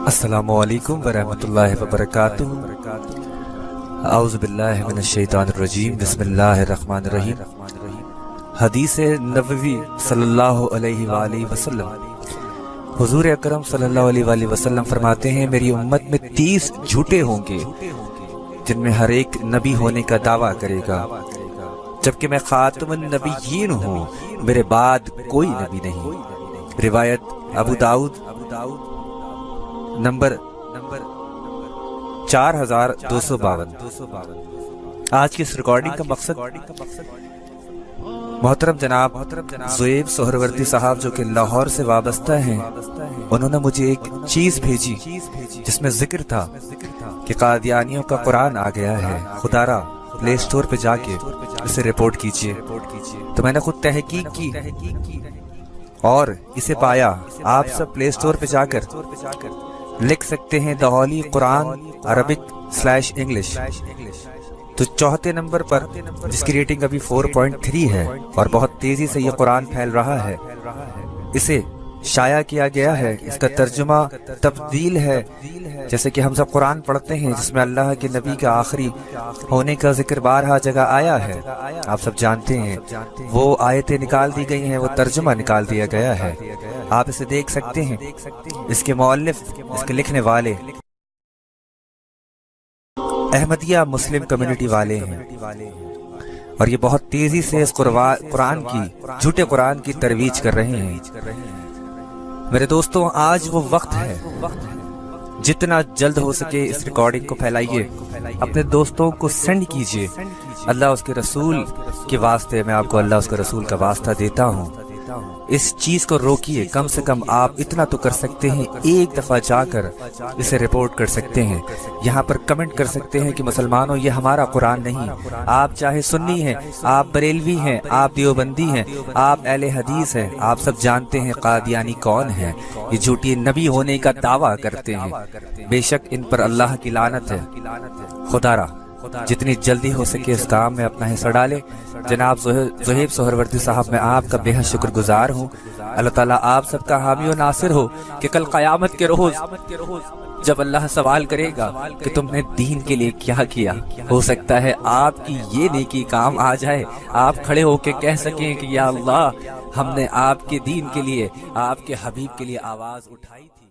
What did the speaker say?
السلام علیکم ورحمۃ اللہ وبرکاتہ۔ اعوذ باللہ من الشیطان الرجیم، بسم اللہ الرحمن الرحیم۔ حدیث نبوی صلی اللہ علیہ وآلہ وسلم، حضور اکرم صلی اللہ علیہ وآلہ وسلم فرماتے ہیں میری امت میں 30 جھوٹے ہوں گے جن میں ہر ایک نبی ہونے کا دعویٰ کرے گا، جبکہ میں خاتم النبیین ہوں، میرے بعد کوئی نبی نہیں۔ روایت ابو داؤد نمبر 4252۔ آج کی اس ریکارڈنگ کا مقصد محترم جناب زویب سہروردی صاحب جو کہ لاہور سے وابستہ ہیں، انہوں نے مجھے ایک چیز بھیجی جس میں ذکر تھا کہ قادیانیوں کا قرآن آ گیا ہے، خدا را پلے سٹور پہ جا کے اسے رپورٹ کیجئے۔ تو میں نے خود تحقیق کی اور اسے پایا۔ آپ سب پلے سٹور پہ جا کر لکھ سکتے ہیں دا ہولی قرآن عربک/انگلش، تو چوتھے نمبر پر جس کی ریٹنگ ابھی 4.3 ہے اور بہت تیزی سے یہ قرآن پھیل رہا ہے، اسے شائع کیا گیا ہے۔ اس کا ترجمہ تبدیل ہے، جیسے کہ ہم سب قرآن پڑھتے ہیں جس میں اللہ کے نبی کا آخری ہونے کا ذکر بارہا جگہ آیا ہے، آپ سب جانتے ہیں۔ وہ آیتیں نکال دی گئی ہیں، وہ ترجمہ نکال دیا گیا ہے، آپ اسے دیکھ سکتے ہیں۔ اس کے مؤلف، اس کے لکھنے والے احمدیہ مسلم کمیونٹی والے ہیں، اور یہ بہت تیزی سے اس قرآن کی، جھوٹے قرآن کی ترویج کر رہے ہیں۔ میرے دوستوں، آج وہ وقت ہے، جتنا جلد ہو سکے اس ریکارڈنگ کو پھیلائیے، اپنے دوستوں کو سینڈ کیجئے۔ اللہ اس کے رسول کے واسطے، میں آپ کو اللہ اس کے رسول کا واسطہ دیتا ہوں، اس چیز کو روکیے۔ کم سے کم آپ اتنا تو کر سکتے ہیں، ایک دفعہ جا کر اسے رپورٹ کر سکتے ہیں، یہاں پر کمنٹ کر سکتے ہیں کہ مسلمانوں یہ ہمارا قرآن نہیں۔ آپ چاہے سنی ہیں، آپ بریلوی ہیں، آپ دیوبندی ہیں، آپ اہل حدیث ہیں، آپ سب جانتے ہیں قادیانی کون ہیں۔ یہ جھوٹی نبی ہونے کا دعویٰ کرتے ہیں، بے شک ان پر اللہ کی لعنت ہے۔ خدا را جتنی جلدی ہو سکے اس کام میں اپنا حصہ ڈالے۔ جناب زویب سہروردی صاحب، میں آپ کا بے حد شکر گزار ہوں۔ اللہ تعالیٰ آپ سب کا حامی و ناصر ہو کہ کل قیامت کے روز جب اللہ سوال کرے گا کہ تم نے دین کے لیے کیا کیا، ہو سکتا ہے آپ کی یہ نیکی کام آ جائے، آپ کھڑے ہو کے کہہ سکیں کہ یا اللہ، ہم نے آپ کے دین کے لیے، آپ کے حبیب کے لیے آواز اٹھائی تھی۔